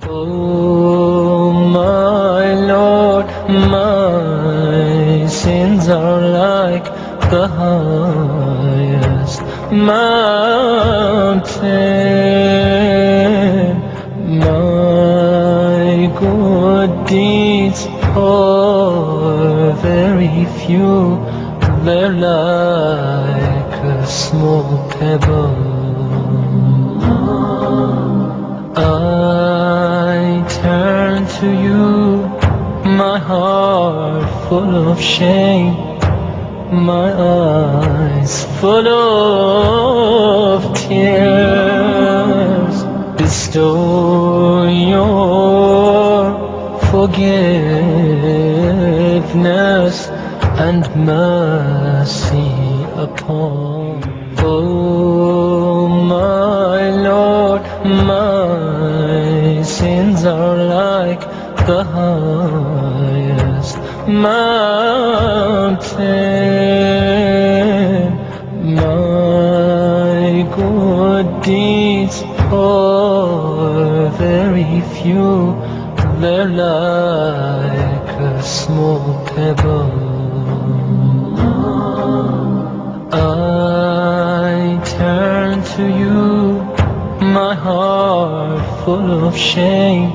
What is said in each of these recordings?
Oh my Lord, my sins are like the highest mountain. My good deeds are very few, they're like a small pebble. I turn to you, my heart full of shame, my eyes full of tears. Bestow your forgiveness and mercy upon me. Oh my Lord, my sins are like the highest mountain. My good deeds are very few, they're like a small pebble. I turn to you, my heart full of shame,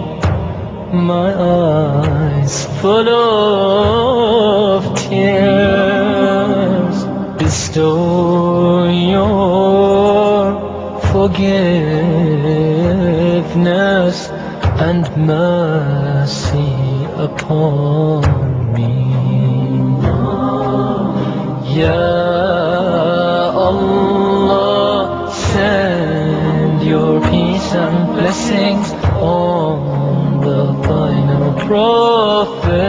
my eyes full of tears. Bestow your forgiveness and mercy upon me. Ya Allah, send your peace and blessings on the final prophet.